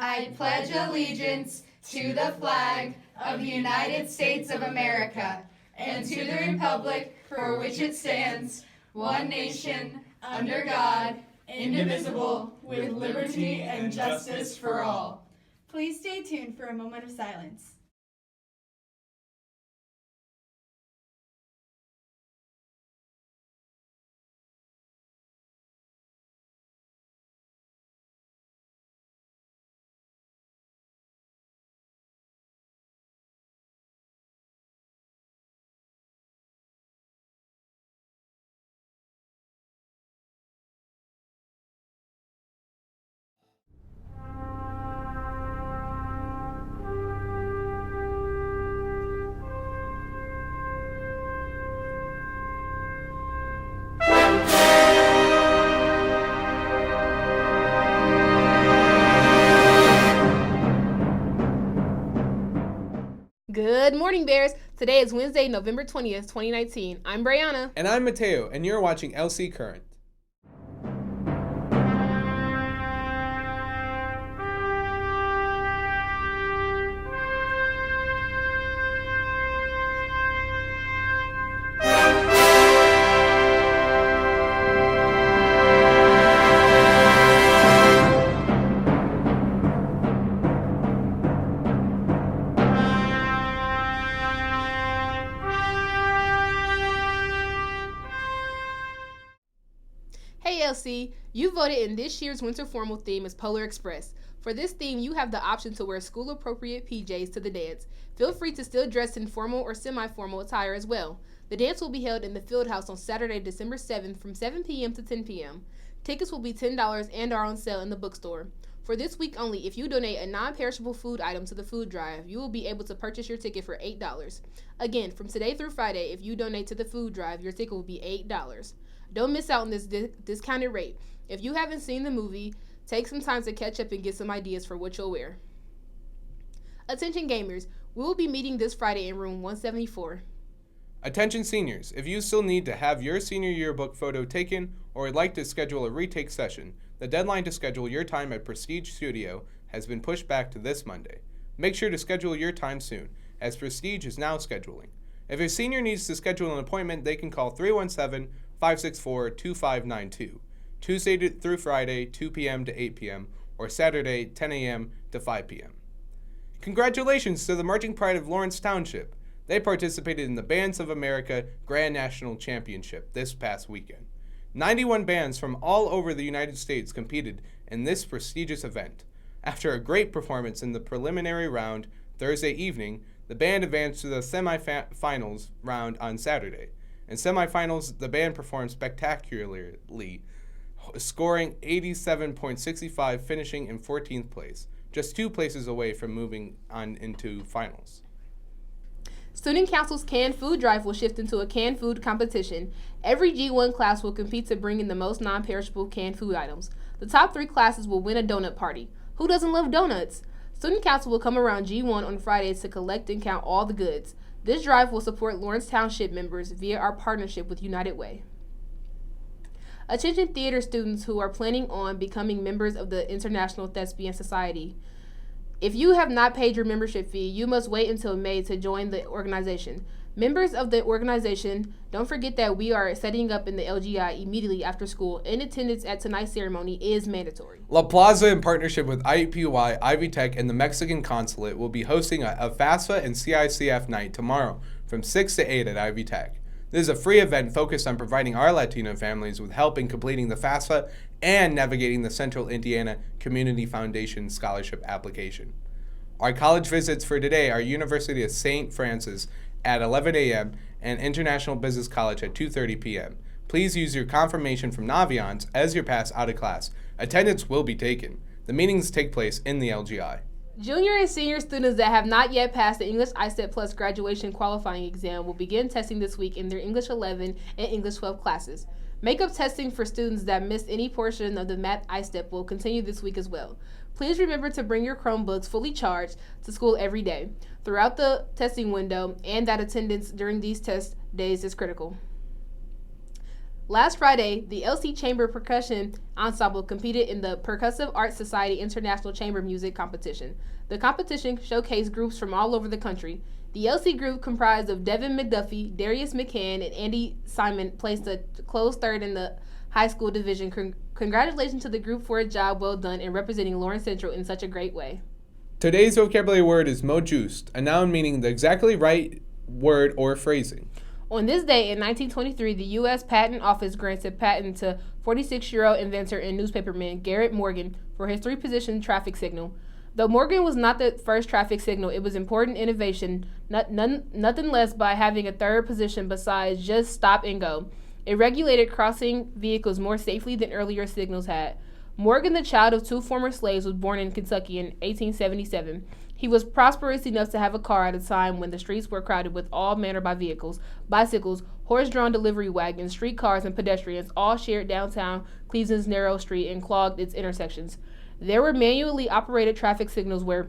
I pledge allegiance to the flag of the United States of America and to the republic for which it stands, one nation, under God, indivisible, with liberty and justice for all. Please stay tuned for a moment of silence. Good morning, Bears. Today is Wednesday, November 20th, 2019. I'm Brianna. And I'm Mateo, and you're watching LC Current. Hey LC, you voted in this year's winter formal theme as Polar Express. For this theme, you have the option to wear school-appropriate PJs to the dance. Feel free to still dress in formal or semi-formal attire as well. The dance will be held in the Fieldhouse on Saturday, December 7th from 7 p.m. to 10 p.m. Tickets will be $10 and are on sale in the bookstore. For this week only, if you donate a non-perishable food item to the food drive, you will be able to purchase your ticket for $8. Again, from today through Friday, if you donate to the food drive, your ticket will be $8. Don't miss out on this discounted rate. If you haven't seen the movie, take some time to catch up and get some ideas for what you'll wear. Attention gamers, we will be meeting this Friday in room 174. Attention seniors, if you still need to have your senior yearbook photo taken or would like to schedule a retake session, the deadline to schedule your time at Prestige Studio has been pushed back to this Monday. Make sure to schedule your time soon, as Prestige is now scheduling. If a senior needs to schedule an appointment, they can call 317-564-2592, Tuesday through Friday, 2 p.m. to 8 p.m., or Saturday, 10 a.m. to 5 p.m. Congratulations to the Marching Pride of Lawrence Township. They participated in the Bands of America Grand National Championship this past weekend. 91 bands from all over the United States competed in this prestigious event. After a great performance in the preliminary round Thursday evening, the band advanced to the semifinals round on Saturday. In semifinals, the band performed spectacularly, scoring 87.65, finishing in 14th place, just 2 places away from moving on into finals. Student Council's canned food drive will shift into a canned food competition. Every G1 class will compete to bring in the most non-perishable canned food items. The top 3 classes will win a donut party. Who doesn't love donuts? Student Council will come around G1 on Fridays to collect and count all the goods. This drive will support Lawrence Township members via our partnership with United Way. Attention theater students who are planning on becoming members of the International Thespian Society. If you have not paid your membership fee, you must wait until May to join the organization. Members of the organization, don't forget that we are setting up in the LGI immediately after school, and attendance at tonight's ceremony is mandatory. La Plaza, in partnership with IUPUI, Ivy Tech, and the Mexican Consulate, will be hosting a FAFSA and CICF night tomorrow from 6 to 8 at Ivy Tech. This is a free event focused on providing our Latino families with help in completing the FAFSA and navigating the Central Indiana Community Foundation scholarship application. Our college visits for today are University of St. Francis at 11 a.m. and International Business College at 2:30 p.m. Please use your confirmation from Naviance as your pass out of class. Attendance will be taken. The meetings take place in the LGI. Junior and senior students that have not yet passed the English ISTEP Plus graduation qualifying exam will begin testing this week in their English 11 and English 12 classes. Makeup testing for students that missed any portion of the Math ISTEP will continue this week as well. Please remember to bring your Chromebooks fully charged to school every day throughout the testing window, and that attendance during these test days is critical. Last Friday, the LC Chamber Percussion Ensemble competed in the Percussive Arts Society International Chamber Music Competition. The competition showcased groups from all over the country. The LC group, comprised of Devin McDuffie, Darius McCann, and Andy Simon, placed a close third in the high school division. Congratulations to the group for a job well done in representing Lawrence Central in such a great way. Today's vocabulary word is mojust, a noun meaning the exactly right word or phrasing. On this day in 1923, the U.S. Patent Office grants a patent to 46-year-old inventor and newspaperman Garrett Morgan for his three-position traffic signal. Though Morgan was not the first traffic signal, it was important innovation, nothing less by having a third position besides just stop and go. It regulated crossing vehicles more safely than earlier signals had. Morgan, the child of two former slaves, was born in Kentucky in 1877. He was prosperous enough to have a car at a time when the streets were crowded with all manner of vehicles, bicycles, horse-drawn delivery wagons, streetcars, and pedestrians, all shared downtown Cleveland's narrow street and clogged its intersections. There were manually operated traffic signals where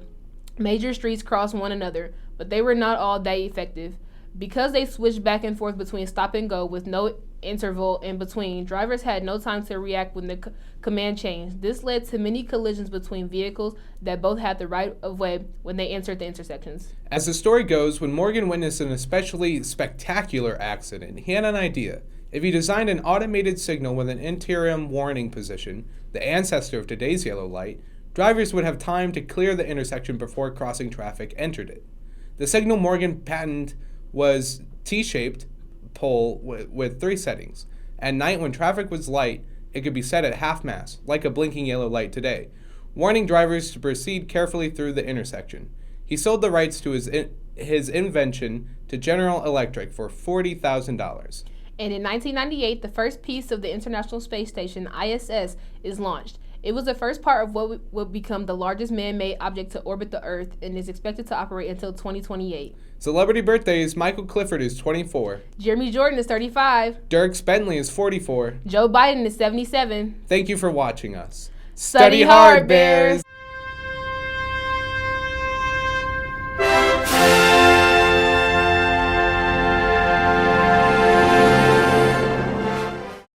major streets crossed one another, but they were not all that effective. Because they switched back and forth between stop and go with no interval in between, drivers had no time to react when the command changed. This led to many collisions between vehicles that both had the right of way when they entered the intersections. As the story goes, when Morgan witnessed an especially spectacular accident, he had an idea. If he designed an automated signal with an interim warning position, the ancestor of today's yellow light, drivers would have time to clear the intersection before crossing traffic entered it. The signal Morgan patented was T-shaped pole with three settings. At night, when traffic was light, it could be set at half-mast, like a blinking yellow light today, warning drivers to proceed carefully through the intersection. He sold the rights to his invention to General Electric for $40,000. And in 1998, the first piece of the International Space Station, ISS, is launched. It was the first part of what would become the largest man-made object to orbit the Earth and is expected to operate until 2028. Celebrity birthdays: Michael Clifford is 24. Jeremy Jordan is 35. Dirk Bentley is 44. Joe Biden is 77. Thank you for watching us. Study hard, Bears!